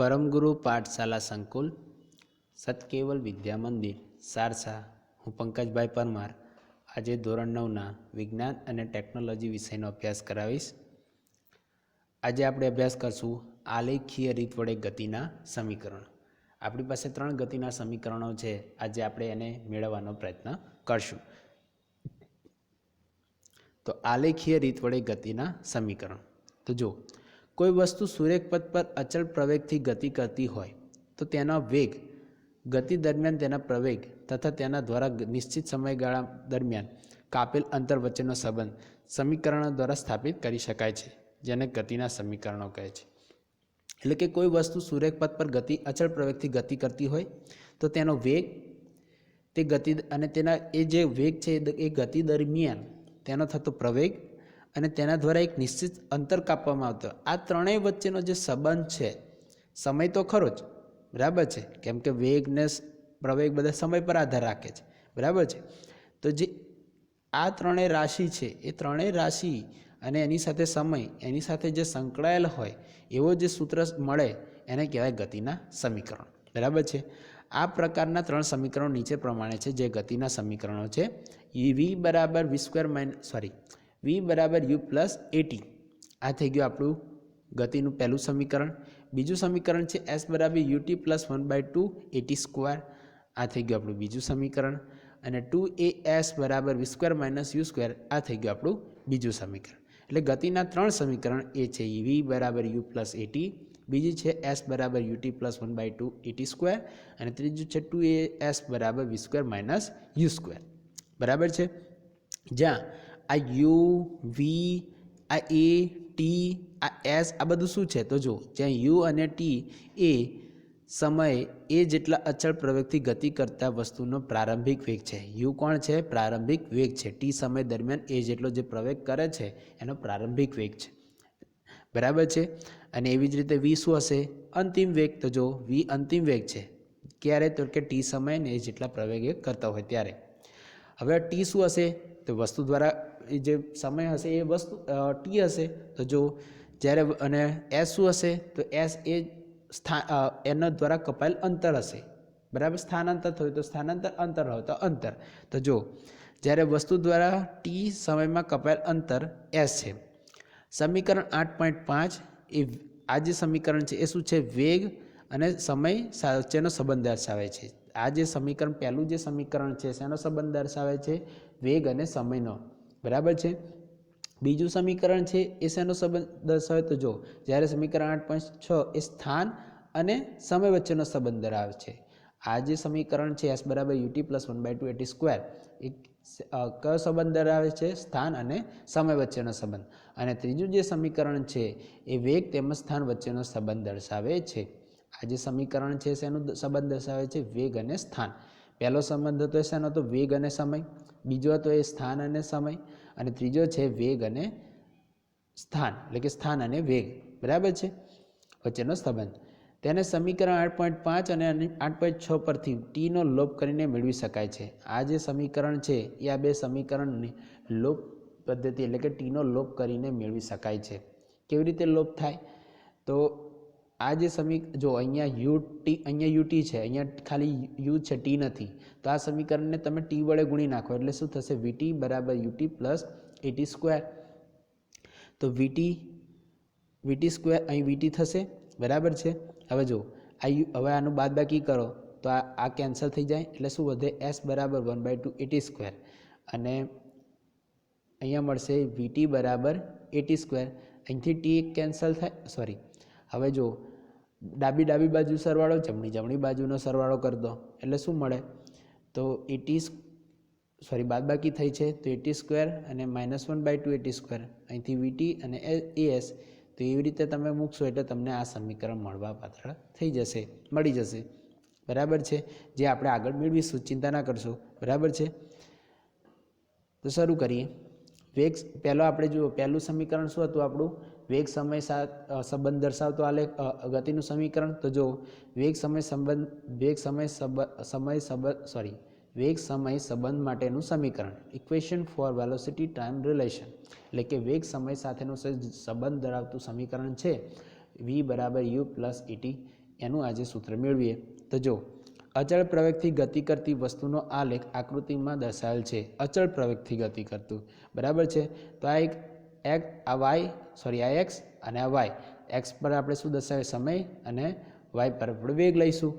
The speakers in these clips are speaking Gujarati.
परमगुरु पाठशाला संकुल सतकेवल विद्या मंदिर सारसा हूँ पंकजभाई परमार आज धोरण 9 विज्ञान और टेक्नोलॉजी विषय अभ्यास करावीश। आज आप अभ्यास करशू आलेखीय रीत वडे गतिना समीकरण। अपनी पास 3 गतिना समीकरणों है। आज आप मेळवવાનો प्रयत्न करशू। तो आलेखीय रीत वडे गतिना समीकरण। तो जो कोई वस्तु सुरेख पथ पर अचल प्रवेग थी गति करती होय तो तेना वेग गति दरमियान तेना प्रवेग तथा तेना द्वारा निश्चित समयगाळा दरमियान कापेल अंतर वच्चेनो संबंध समीकरणों द्वारा स्थापित करी शकाय छे, जेने गतिना समीकरणों कहे छे। એટલે કે કોઈ વસ્તુ સુરેખ પથ પર ગતિ અચળ પ્રવેગથી ગતિ કરતી હોય તો તેનો વેગ તે ગતિ અને તેના એ જે વેગ છે એ ગતિ દરમિયાન તેનો થતો પ્રવેગ અને તેના દ્વારા એક નિશ્ચિત અંતર કાપવામાં આવતો આ ત્રણેય વચ્ચેનો જે સંબંધ છે સમય તો ખરો જ બરાબર છે, કેમ કે વેગ ને પ્રવેગ બધા સમય પર આધાર રાખે છે બરાબર છે। તો જે આ ત્રણેય રાશિ છે એ ત્રણેય રાશિ અને એની સાથે સમય એની સાથે જે સંકળાયેલ હોય એવો જે સૂત્ર મળે એને કહેવાય ગતિના સમીકરણ બરાબર છે। આ પ્રકારના 3 સમીકરણો નીચે પ્રમાણે છે જે ગતિના સમીકરણો છે। v બરાબર v बराबर u प्लस एटी आ थी गयो आपणु गतिनु पहलू समीकरण। बीजू समीकरण है s बराबर ut प्लस 1/2 एटी स्क्वायर आ थी गयो आपणु बीजू समीकरण। अने 2as बराबर v square minus u square आ थी गयो आपणु बीजू समीकरण। एटले गतिना 3 समीकरण ए छे v बराबर u प्लस एटी, बीजी है s बराबर ut प्लस 1/2 एटी स्क्वायर अने त्रीजू है 2as बराबर v square minus u square बराबर है। ज्यां आ यू वी आ ए टी आ एस आ बधुं शुं छे तो जो ज्यां यू अने टी ए समय ए जेटला अचल प्रवेगथी गति करता वस्तुनो प्रारंभिक वेग छे। यू कोण छे? प्रारंभिक वेग छे। टी समय दरमियान ए जेटलो जे प्रवेग करे छे एनो प्रारंभिक वेग छे बराबर छे। अने एवी ज रीते वी शुं हशे? अंतिम वेग। तो जो वी अंतिम वेग छे क्यारे तो के टी समय ने जेटला प्रवेग करता होय त्यारे। हवे टी शुं हशे? तो वस्तु द्वारा जे समय हशे ए वस्तु टी हशे। तो जो ज्यारे अने एस शुं हशे? तो एस ए स्थान एना द्वारा कपाયેલ अंतर हशे बराबर। स्थानांतर थयुं तो स्थानांतर, अंतर हो तो अंतर। तो जो ज्यारे वस्तु द्वारा टी समय में कपाયેલ अंतर एस है। समीकरण 8.5 ए आ जे समीकरण है ए शुं छे? वेग अने समय वच्चेनो संबंध दर्शावे छे। आ जे समीकरण पहलू जे समीकरण है शेनो संबंध दर्शावे छे? वेग अने समयनो बराबर है। बीजू समीकरण है ए शेनो संबंध दर्शावे तो जो ज्यारे समीकरण 8.6 ए स्थान अने समय वच्चेनो संबंध धरावे छे। आ जे समीकरण है s बराबर ut प्लस 1/2 एटी स्क्वायर कयो संबंध धरावे छे? स्थान अने समय वच्चेनो संबंध। अने त्रीजू जे समीकरण है ए वेग तेमज स्थान वच्चेनो संबंध दर्शावे छे। आ जे समीकरण है शेनो संबंध दर्शावे छे? वेग अने स्थान। पहलो संबंध तो शेनो तो वेग अने समय, बीजो तो ए स्थान अने समय अने त्रीजो है वेग अने स्थान એટલે કે स्थान अने वेग बराबर है वच्चेनो संबंध। तेने समीकरण 8.5 અને 8.6 परथी टी नो लोप करीने मेळवी शकाय छे। आ जे समीकरण है ए आ बे समीकरणनी लोप पद्धति એટલે કે टी नो लोप करीने मेळवी शकाय छे। केवी रीते लोप थाय? तो आ जे जो अहींया यूटी है, अहींया खाली यू है टी नहीं। तो आ समीकरण ने तमे टी वडे गुणी नाखो એટલે શું થશે? वीटी बराबर यूटी प्लस एटी स्क्वायर। तो वीटी स्क्वायर अहीं वीटी थशे बराबर है। हवे जो हवे आनु बादबाकी करो तो आ कैंसल थी जाए એટલે શું વધે? एस बराबर 1/2 एटी स्क्वायर अने अहींया मळशे वीटी बराबर एटी स्क्वायर। अहींथी टी कैंसल थाय सॉरी। हवे जो डाबी बाजू सरवाळो जमणी बाजूनो सरवाळो कर दो એટલે શું મળે? तो एटी सॉरी बादबाकी थई छे तो एटी स्क्वायर अने -1/2 एटी स्क्वायर अहींथी वीटी अने एस। तो एवी रीते तमे मूकशो એટલે તમને આ સમીકરણ મળવાપાત્ર થઈ જશે, મળી જશે બરાબર છે। જે આપણે આગળ મેળવીશું, चिंता ना करशो बराबर है। तो शुरू करिए। वेग पहला आपणे जो पहलू समीकरण शुं हतुं आपणुं? वेग समय साथ संबंध दर्शावतो आलेख गतिनु समीकरण। तो जो वेग समय संबंध माटेनु समीकरण equation for velocity time relation એટલે કે વેગ સમય સાથેનો સંબંધ ધરાવતું સમીકરણ છે v બરાબર u પ્લસ એટી એનું આજે સૂત્ર મેળવીએ. તો જો અચળ પ્રવેગથી ગતિ કરતી વસ્તુનો આલેખ આકૃતિમાં દર્શાવેલ છે. અચળ પ્રવેગથી ગતિ કરતું, બરાબર છે. તો આ એક આ વાય આ એક્સ અને આ વાય. એક્સ પર આપણે શું દર્શાવે? સમય, અને વાય પર આપણે વેગ લઈશું.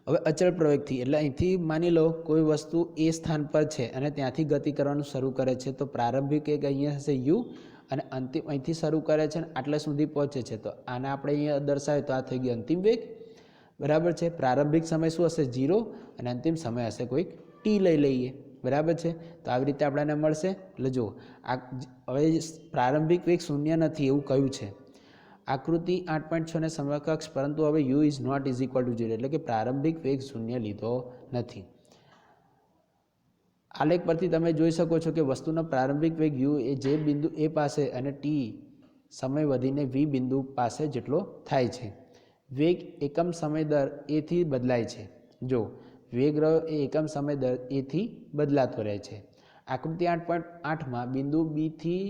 હવે અચળ પ્રવેગથી એટલે અહીંથી માની લો કોઈ વસ્તુ એ સ્થાન પર છે અને ત્યાંથી ગતિ કરવાનું શરૂ કરે છે, તો પ્રારંભિક વેગ અહીંયા હશે યુ, અને અંતિમ અહીંથી શરૂ કરે છે અને આટલા સુધી પહોંચે છે, તો આને આપણે અહીંયા દર્શાવે તો આ થઈ ગયો અંતિમ વેગ, બરાબર છે. પ્રારંભિક સમય શું હશે? 0, અને અંતિમ સમય હશે કોઈક ટી લઈ લઈએ, બરાબર છે. તો આવી રીતે આપણને મળશે. એટલે જો આ હવે પ્રારંભિક વેગ શૂન્ય નથી એવું કહ્યું છે. આકૃતિ 8.6 ને સમકક્ષ, પરંતુ હવે u is not is equal to 0, એટલે કે પ્રારંભિક વેગ શૂન્ય લીધો નથી. આલેખ પરથી તમે જોઈ શકો છો કે વસ્તુનો પ્રારંભિક વેગ યુ એ જે બિંદુ એ પાસે અને ટી સમય વધીને વી બિંદુ પાસે જેટલો થાય છે. વેગ એકમ સમય દર એ થી બદલાય છે. જો વેગ રહ્યો એ એકમ સમય દર એ થી બદલાતો રહે છે. આકૃતિ 8.8માં બિંદુ બી થી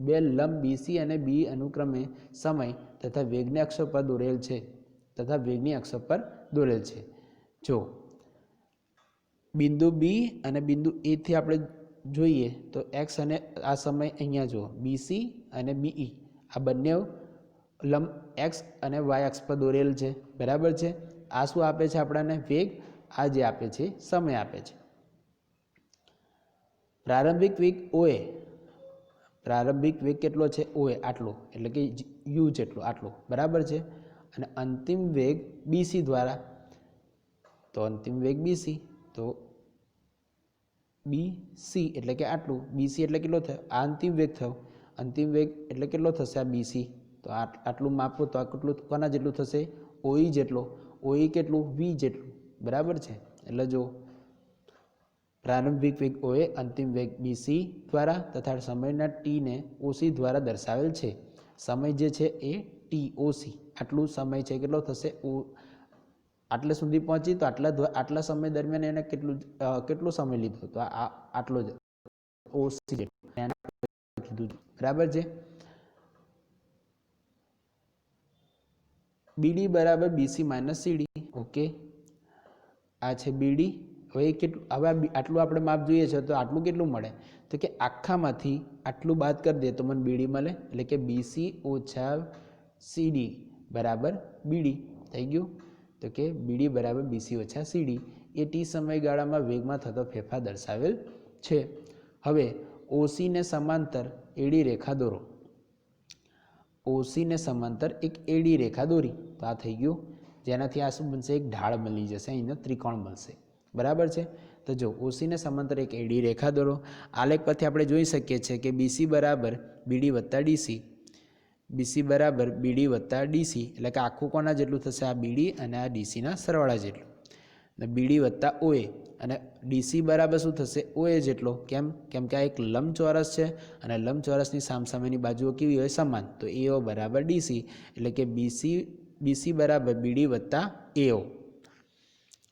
બે લંબ બીસી અને બી અનુક્રમે સમય તથા વેગની અક્ષો પર દોરેલ છે જો બિંદુ બી અને બિંદુ એ થી આપણે જોઈએ તો એક્સ અને આ સમય અહીંયા જો બીસી અને બીઈ આ બંને લંબ એક્સ અને વાય અક્ષ પર દોરેલ છે, બરાબર છે. આ શું આપે છે? આપણને વેગ. આ જે આપે છે સમય આપે છે. પ્રારંભિક વેગ ઓએ, પ્રારંભિક વેગ કેટલો છે? ઓએ આટલો, એટલે કે યુ જેટલો આટલો, બરાબર છે. અને અંતિમ વેગ બીસી દ્વારા, તો અંતિમ વેગ બીસી, તો બીસી એટલે કે આટલું. બીસી એટલે કેટલો થયો? આ અંતિમ વેગ થયો. અંતિમ વેગ એટલે કેટલો થશે? આ બીસી. તો આટલું માપો તો આ કેટલું કોના જેટલું થશે? ઓઈ જેટલો. ઓઈ કેટલું? વી જેટલું, બરાબર છે. એટલે જો પ્રારંભિક વેગ ઓએ અંતિમ વેગ બીસી દ્વારા તથા સમયના ટીને ઓસી દ્વારા દર્શાવેલ છે. સમય જે છે એ ટી ઓસી આટલું સમય છે. કેટલો થશે? આટલે સુધી પહોંચી તો આટલા સમય દરમિયાન એને કેટલો સમય લીધો? તો આટલો જ ઓસી જેટલું, બરાબર છે. બીડી બરાબર બીસી માઇનસ સીડી. ઓકે, આ છે બીડી. હવે હવે આટલું આપણે માપ જોઈએ છે, તો આટલું કેટલું મળે? તો કે આખામાંથી આટલું બાદ કરી દે તો મને બીડી મળે, એટલે કે બીસી ઓછા સીડી બરાબર બીડી થઈ ગયું. તો કે બીડી બરાબર બીસી ઓછા સીડી એ ટી સમયગાળામાં વેગમાં થતો ફેરફાર દર્શાવેલ છે. હવે ઓસીને સમાંતર એડી રેખા દોરો. ઓસીને સમાંતર એક એડી રેખા દોરી, તો આ થઈ ગયું. જેનાથી આ શું બનશે? એક ઢાળ મળી જશે, અહીંનો ત્રિકોણ મળશે, બરાબર છે. તો જો ઓસીને સમાંતર એક એડી રેખા દોરો. આલેખ પરથી આપણે જોઈ શકીએ છીએ કે બીસી બરાબર બીડી વત્તા ડીસી, બીસી બરાબર બીડી વત્તા ડીસી, એટલે કે આખું કોના જેટલું થશે? આ બીડી અને આ ડીસીના સરવાળા જેટલું. અને બીડી વત્તા ઓએ, અને ડીસી બરાબર શું થશે? ઓએ જેટલો. કેમ કે આ એક લંબચોરસ છે અને લંબચોરસની સામસામેની બાજુઓ કેવી હોય? સમાન. તો એઓ બરાબર ડીસી, એટલે કે બીસી બરાબર બીડી વત્તા એઓ.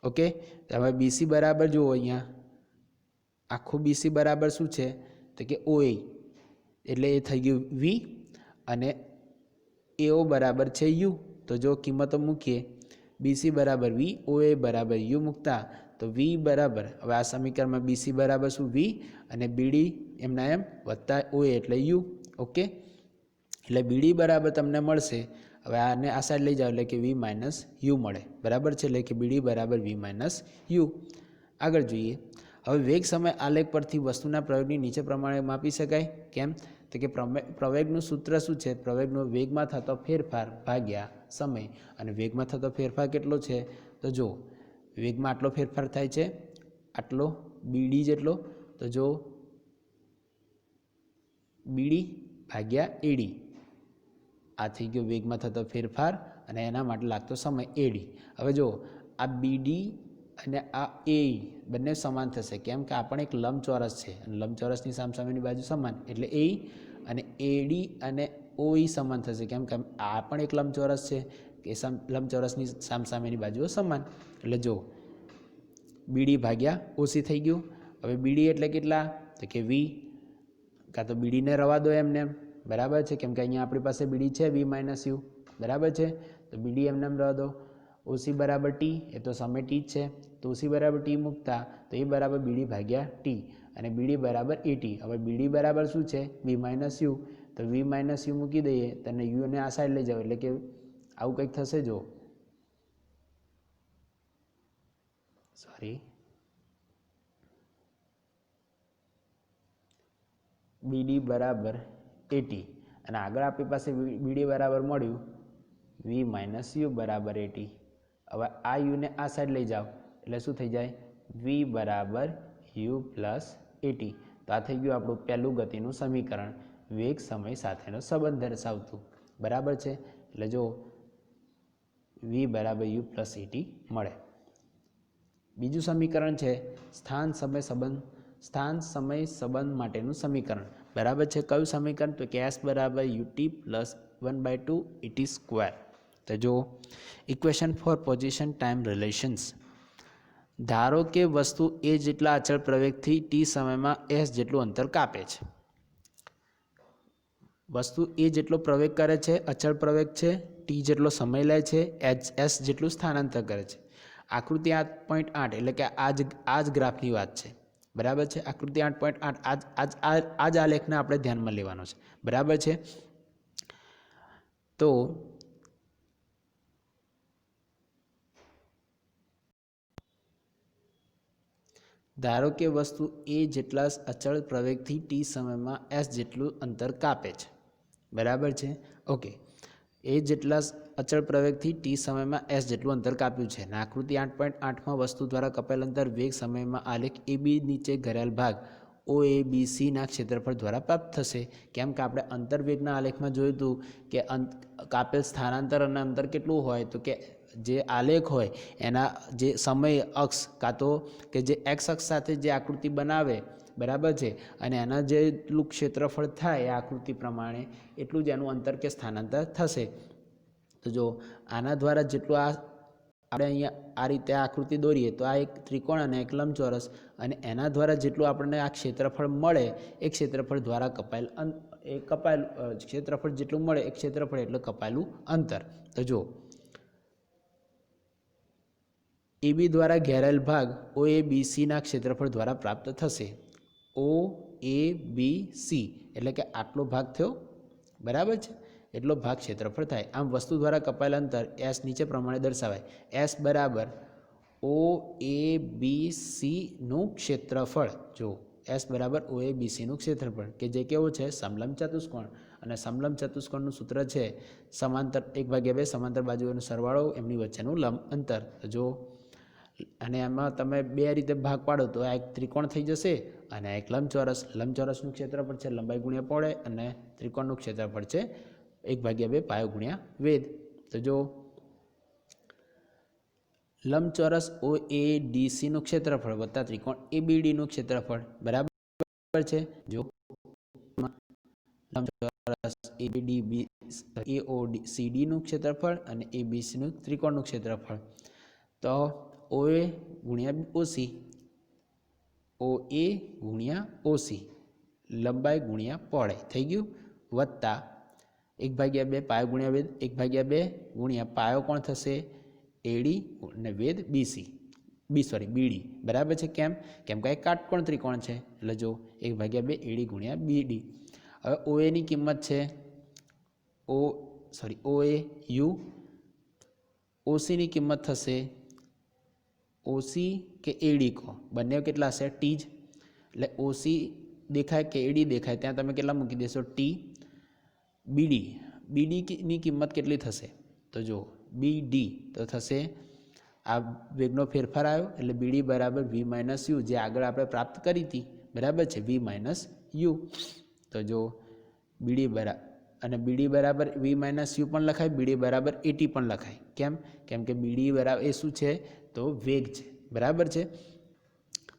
ઓકે, હવે બીસી બરાબર જુઓ અહીંયા આખું બીસી બરાબર શું છે? તો કે ઓએ, એટલે એ થઈ ગયું વી, અને એઓ બરાબર છે યુ. તો જો કિંમતો મૂકીએ, બીસી બરાબર વી, ઓએ બરાબર યુ મૂકતા તો વી બરાબર, હવે આ સમીકરણમાં બીસી બરાબર શું? વી, અને બીડી એમના એમ વત્તા ઓએ એટલે યુ. ઓકે, એટલે બીડી બરાબર તમને મળશે. હવે આને આ સાઈડ લઈ જાઓ એટલે કે વી માઇનસ યુ મળે, બરાબર છે. એટલે કે બીડી બરાબર વી માઇનસ યુ. આગળ જોઈએ. હવે વેગ સમય આલેખ પરથી વસ્તુના પ્રવેગની નીચે પ્રમાણે માપી શકાય. કેમ? તો કે પ્રવેગનું સૂત્ર શું છે? પ્રવેગનો વેગમાં થતો ફેરફાર ભાગ્યા સમય. અને વેગમાં થતો ફેરફાર કેટલો છે? તો જો વેગમાં આટલો ફેરફાર થાય છે, આટલો બીડી જેટલો. તો જો બીડી ભાગ્યા એડી, આ થઈ ગયો વેગમાં થતો ફેરફાર અને એના માટે લાગતો સમય એડી. હવે જો આ બીડી અને આ એ બંને સમાન થશે. કેમ કે આ પણ એક લંબચોરસ છે અને લંબચોરસની સામસામેની બાજુ સમાન, એટલે એ અને એડી અને ઓઈ સમાન થશે. કેમ કે આ પણ એક લંબચોરસ છે કે લંબચોરસની સામસામેની બાજુઓ સમાન. એટલે જો બીડી ભાગ્યા ઓસી થઈ ગયું. હવે બીડી એટલે કેટલા? તો કે વી, કાં તો બીડીને રવા દો એમને, બરાબર છે. કેમ કે અહીંયા આપણી પાસે બીડી છે વી માઇનસ યુ, બરાબર છે. તો બીડી એમને એમ રહેવા દો. ઓસી બરાબર ટી, એ તો સમય ટી જ છે, તો ઓસી બરાબર ટી મૂકતા તો એ બરાબર બીડી ભાગ્યા ટી, અને બીડી બરાબર એટી. હવે બીડી બરાબર શું છે? વી માઇનસ યુ, તો વી માઇનસ યુ મૂકી દઈએ, અને યુને આ સાઈડ લઈ જાઓ, એટલે કે આવું કંઈક થશે. જો સોરી, બીડી બરાબર એટી, અને આગળ આપણી પાસે બીડી બરાબર મળ્યું વી માઇનસ યુ બરાબર એટી. હવે આ યુને આ સાઈડ લઈ જાઓ એટલે શું થઈ જાય? વી બરાબર યુ પ્લસ એટી. તો આ થઈ ગયું આપણું પહેલું ગતિનું સમીકરણ, વેગ સમય સાથેનો સંબંધ દર્શાવતું. બરાબર છે? એટલે જો વી બરાબર યુ પ્લસ એટી મળે. બીજું સમીકરણ છે સ્થાન સમય સંબંધ માટેનું સમીકરણ. બરાબર છે? કયું સમીકરણ? તો કે એસ બરાબર યુટી પ્લસ 1/2 ઇટી સ્ક્વેર. તો જો equation for position time relations. ધારો કે વસ્તુ એ જેટલા અચળ પ્રવેગથી ટી સમયમાં એસ જેટલું અંતર કાપે છે. વસ્તુ એ જેટલો પ્રવેગ કરે છે, અચળ પ્રવેગ છે, ટી જેટલો સમય લે છે, એસ જેટલું સ્થાનાંતર કરે છે. આકૃતિ 8.8 એટલે કે આ જ ગ્રાફની વાત છે. બરાબર છે? આકૃતિ 8.8 આ જ આલેખને આપણે ધ્યાનમાં લેવાનો છે. બરાબર છે? તો ધારો કે વસ્તુ એ જેટલા અચળ પ્રવેગથી ટી સમયમાં એસ જેટલું અંતર કાપે છે. બરાબર છે? ઓકે, એ જેટલા અચળ પ્રવેગથી ટી સમયમાં એસ જેટલું અંતર કાપ્યું છે. અને આકૃતિ 8.8માં વસ્તુ દ્વારા કપાયેલ અંતર વેગ સમયમાં આલેખ એ બી નીચે ઘરેલ ભાગ ઓ એ બી સીના ક્ષેત્રફળ દ્વારા પ્રાપ્ત થશે. કેમ કે આપણે અંતરવેગના આલેખમાં જોયું હતું કે કાપેલ સ્થાનાંતર અને અંતર કેટલું હોય? તો કે જે આલેખ હોય એના જે સમય અક્ષ કાં તો કે જે એક્સ અક્ષ સાથે જે આકૃતિ બનાવે, બરાબર છે, અને એના જેટલું ક્ષેત્રફળ થાય એ આકૃતિ પ્રમાણે એટલું જ એનું અંતર કે સ્થાનાંતર થશે. તો જો આના દ્વારા જેટલું આપણે અહીંયા આ રીતે આકૃતિ દોરીએ તો આ એક ત્રિકોણ અને એક લંબચોરસ, અને એના દ્વારા જેટલું આપણને આ ક્ષેત્રફળ મળે એ ક્ષેત્રફળ દ્વારા કપાયેલ ક્ષેત્રફળ જેટલું મળે એ ક્ષેત્રફળ એટલે કપાયેલું અંતર. તો જો એ બી દ્વારા ઘેરાયેલ ભાગ ઓ એ બી સીના ક્ષેત્રફળ દ્વારા પ્રાપ્ત થશે. ઓ એ બી સી એટલે કે આટલો ભાગ થયો. બરાબર છે? એટલો ભાગ ક્ષેત્રફળ થાય. આમ વસ્તુ દ્વારા કપાયેલ અંતર એસ નીચે પ્રમાણે દર્શાવાય. એસ બરાબર ઓ એ બી સીનું ક્ષેત્રફળ. જો એસ બરાબર ઓ એ બી સીનું ક્ષેત્રફળ, કે જે કેવું છે? સમલંબ ચતુષ્કોણ. અને સમલંબ ચતુષ્કોણનું સૂત્ર છે સમાંતર 1/2 સમાંતર બાજુઓનો સરવાળો એમની વચ્ચેનું લંબ અંતર. જો અને એમાં તમે બે રીતે ભાગ પાડો તો આ એક ત્રિકોણ થઈ જશે અને એક લંબચોરસ. લંબચોરસનું ક્ષેત્રફળ છે લંબાઈ ગુણ્યા પહોળાઈ, અને ત્રિકોણનું ક્ષેત્રફળ છે 1/2 પાયો ગુણ્યા વેધ. તો જો લંબચોરસ ઓ એ ડી સીનું ક્ષેત્રફળ વત્તા ત્રિકોણ એ બી ડીનું ક્ષેત્રફળ. બરાબર છે? જો લંબચોરસ એ ડી એ ઓ સી ડીનું ક્ષેત્રફળ અને એ બી સીનું ત્રિકોણનું ક્ષેત્રફળ. તો ઓ એ ગુણ્યા ઓસી, ઓ એ ગુણ્યા ઓસી, લંબાઈ ગુણ્યા પહોળાઈ થઈ ગયું, વત્તા 1/2 પાયો ગુણ્યા વેધ, 1/2 ગુણ્યા પાયો કોણ થશે? એડી અને વેધ બીસી બીડી. બરાબર છે? કેમ કે એક કાટકોણ ત્રિકોણ છે એટલે જો 1/2 એડી ગુણ્યા બીડી. હવે ઓ એની કિંમત છે ઓ એ યુ. ઓસીની કિંમત થશે ઓસી કે એડી કહો, બંને કેટલા હશે? ટી જ. એટલે ઓસી દેખાય કે એડી દેખાય ત્યાં તમે કેટલા મૂકી દેશો? ટી. બીડીની કિંમત કેટલી થશે? તો જો બીડી તો થશે, આ વેગનો ફેરફાર આવ્યો એટલે બીડી બરાબર વી માઇનસ યુ, જે આગળ આપણે પ્રાપ્ત કરી હતી. બરાબર છે? વી માઇનસ યુ. તો જો બીડી બરાબર વી માઇનસ યુ પણ લખાય, બીડી બરાબર એટી પણ લખાય. કેમ કે બીડી બરાબર એ શું છે? તો વેગ છે. બરાબર છે?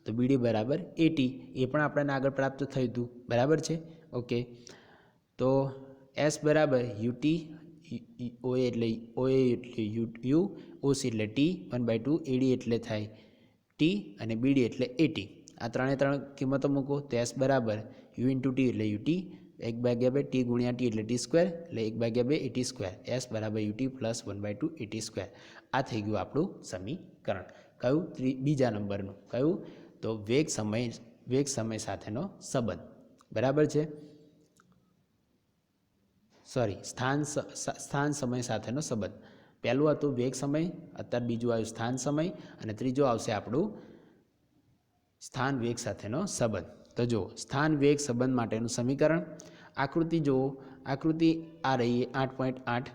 તો બીડી બરાબર એટી એ પણ આપણને આગળ પ્રાપ્ત થયું હતું. બરાબર છે? ઓકે, તો એસ બરાબર યુટી, ઓ એ એટલે યુ, ઓસી એટલે ટી, 1/2, એડી એટલે થાય ટી, અને બીડી એટલે એટી. આ ત્રણે ત્રણ કિંમતો મૂકો તો એસ બરાબર યુ ઇન્ટુ ટી એટલે યુટી, 1/2 ટી ગુણ્યા ટી એટલે ટી સ્ક્વેર એટલે 1/2 એ ટી સ્ક્વેર એસ બરાબર યુટી પ્લસ 1/2 એ ટી સ્ક્વેર. આ થઈ ગયું આપણું સમીકરણ. કયું? બીજા નંબરનું. કયું? તો વેગ સમય સાથેનો સંબંધ. બરાબર છે. સોરી, સ્થાન સમય સાથેનો સંબંધ. પહેલું હતું વેગ સમય, અત્યારે બીજું આવ્યું સ્થાન સમય, અને ત્રીજું આવશે આપણું સ્થાન વેગ સાથેનો સંબંધ. તો જો સ્થાન વેગ સંબંધ માટેનું સમીકરણ. આકૃતિ જુઓ. આકૃતિ આ રહી 8.8.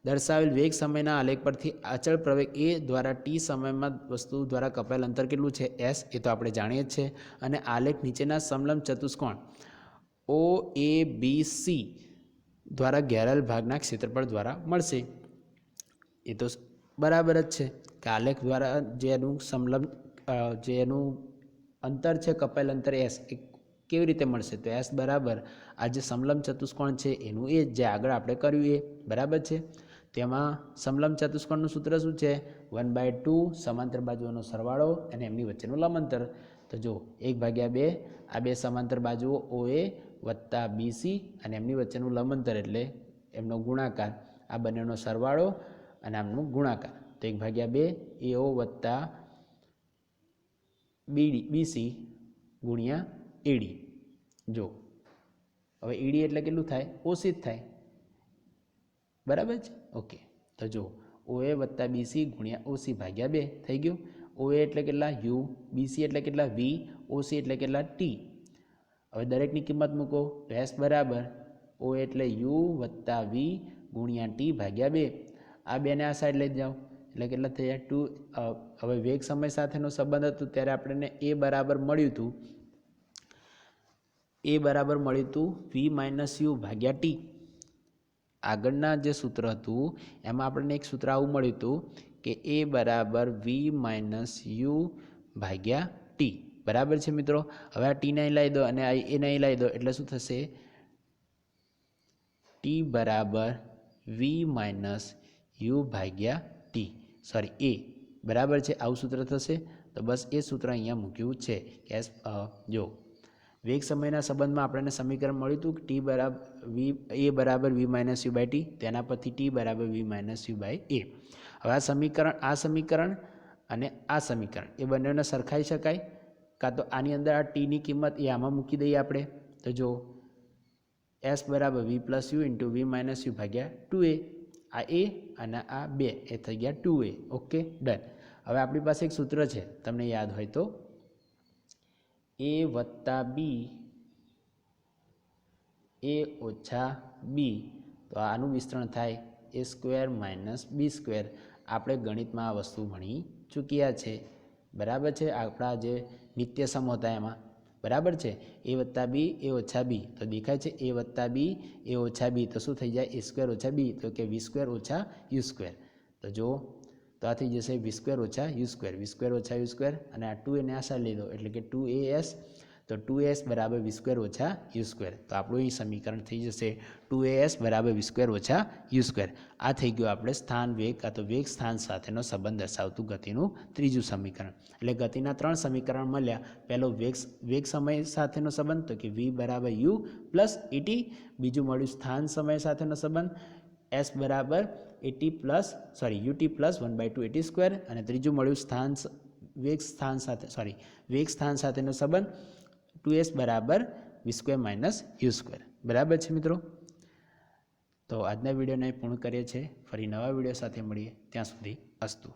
દર્શાવેલ વેગ સમયના આલેખ પરથી અચળ પ્રવેગ એ દ્વારા ટી સમયમાં વસ્તુ દ્વારા કપાયેલ અંતર કેટલું છે? એસ. એ તો આપણે જાણીએ જ છે. અને આલેખ નીચેના સમલંબ ચતુષ્કોણ ઓ એ બી સી દ્વારા ઘેરાયેલ ભાગના ક્ષેત્રફળ દ્વારા મળશે. એ તો બરાબર જ છે કે આલેખ દ્વારા જેનું સમલંબ જેનું અંતર છે કપાયેલ અંતર એસ એ કેવી રીતે મળશે? તો એસ બરાબર આ જે સમલંબ ચતુષ્કોણ છે એનું એ જે આગળ આપણે કર્યું એ. બરાબર છે. તેમાં સમલંબ ચતુષ્કોણનું સૂત્ર શું છે? 1/2 સમાંતર બાજુઓનો સરવાળો અને એમની વચ્ચેનું લંબ અંતર. તો જો 1/2 આ બે સમાંતર બાજુઓ ઓ એ વત્તા બીસી અને એમની વચ્ચેનું લંબ અંતર એટલે એમનો ગુણાકાર. આ બંનેનો સરવાળો અને આમનું ગુણાકાર. તો 1/2 એઓ વત્તા બીસી ગુણ્યા એડી. જો હવે એડી એટલે કેટલું થાય? ઓસી જ થાય. બરાબર છે. ઓકે. તો જો ઓએ વત્તા બીસી ગુણ્યા ઓસી ભાગ્યા 2 થઈ ગયું. ઓએ એટલે કેટલા? યુ. બીસી એટલે કેટલા? વી. ઓસી એટલે કેટલા? ટી. હવે દરેકની કિંમત મૂકો. તો એસ બરાબર ઓ એટલે યુ વત્તા વી ગુણ્યા ટી ભાગ્યા 2. આ બેને આ સાઈડ લઈ જાઓ એટલે કેટલા થઈ જાય? 2. હવે વેગ સમય સાથેનો સંબંધ હતો ત્યારે આપણને એ બરાબર મળ્યું હતું. એ બરાબર મળ્યું હતું વી માઇનસ યુ ભાગ્યા ટી. આગળના જે સૂત્ર હતું એમાં આપણને એક સૂત્ર આવું મળ્યું હતું કે એ બરાબર વી માઇનસ યુ ભાગ્યા ટી. બરાબર છે મિત્રો. હવે આ ટી નહીં લાવી દો અને એ નહીં લાવી દો એટલે શું થશે? ટી બરાબર વી માઇનસ યુ ભાગ્યા ટી. સોરી, એ બરાબર છે. આવું સૂત્ર થશે. તો બસ એ સૂત્ર અહીંયા મૂક્યું છે કે જો વેગ સમયના સંબંધમાં આપણને સમીકરણ મળ્યું હતું કે ટી બરાબર એ બરાબર વી માઇનસ યુ બાય ટી. તેના પરથી ટી બરાબર વી માઇનસ યુ બાય એ. હવે આ સમીકરણ અને આ સમીકરણ એ બંનેને સરખાઈ શકાય. કાં તો આની અંદર આ ટીની કિંમત એ આમાં મૂકી દઈએ આપણે. તો જો એસ બરાબર V plus U into V minus U ભાગ્યા 2a. આ એ અને આ 2 એ થઈ ગયા 2a. Okay, done. હવે આપણી પાસે એક સૂત્ર છે તમને યાદ હોય તો એ વત્તા બી એ ઓછા બી. તો આનું વિસ્તરણ થાય એ સ્ક્વેર માઇનસ બી સ્ક્વેર. આપણે ગણિતમાં આ વસ્તુ ભણી ચૂક્યા છે. બરાબર છે. આપણા જે નિત્ય સમ હતા એમાં. બરાબર છે. એ વત્તા બી એ ઓછા બી. તો દેખાય છે એ વત્તા બી એ ઓછા બી. તો શું થઈ જાય? એ સ્ક્વેર ઓછા બી. તો કે વી સ્ક્વેર ઓછા યુ સ્ક્વેર. તો જો તો આ થઈ જશે વી સ્ક્વેર ઓછા યુ સ્ક્વેર. વી સ્ક્વેર ઓછા યુ સ્ક્વેર અને આ 2 એને આ સાઈડ લીધો એટલે કે 2as. તો 2as બરાબર વી સ્ક્વેર ઓછા યુ સ્ક્વેર. તો આપણું અહીં સમીકરણ થઈ જશે 2as બરાબર વી સ્ક્વેર ઓછા યુ સ્ક્વેર. આ થઈ ગયું આપણે સ્થાન વેગ કાં તો વેગ સ્થાન સાથેનો સંબંધ દર્શાવતું ગતિનું ત્રીજું સમીકરણ. એટલે ગતિના 3 સમીકરણ મળ્યા. પહેલો વેગ સમય સાથેનો સંબંધ તો કે વી બરાબર યુ પ્લસ ઇટી. બીજું મળ્યું સ્થાન સમય સાથેનો સંબંધ એસ બરાબર યુટી પ્લસ 1/2 એટી સ્ક્વેર. અને ત્રીજું મળ્યું વેગ સ્થાન સાથેનો સંબંધ 2s બરાબર વી સ્ક્વેર માઇનસ યુ સ્ક્વેર. બરાબર છે મિત્રો. તો આજના વિડીયોને પૂર્ણ કરીએ છીએ. ફરી નવા વિડીયો સાથે મળીએ. ત્યાં સુધી અસ્તુ.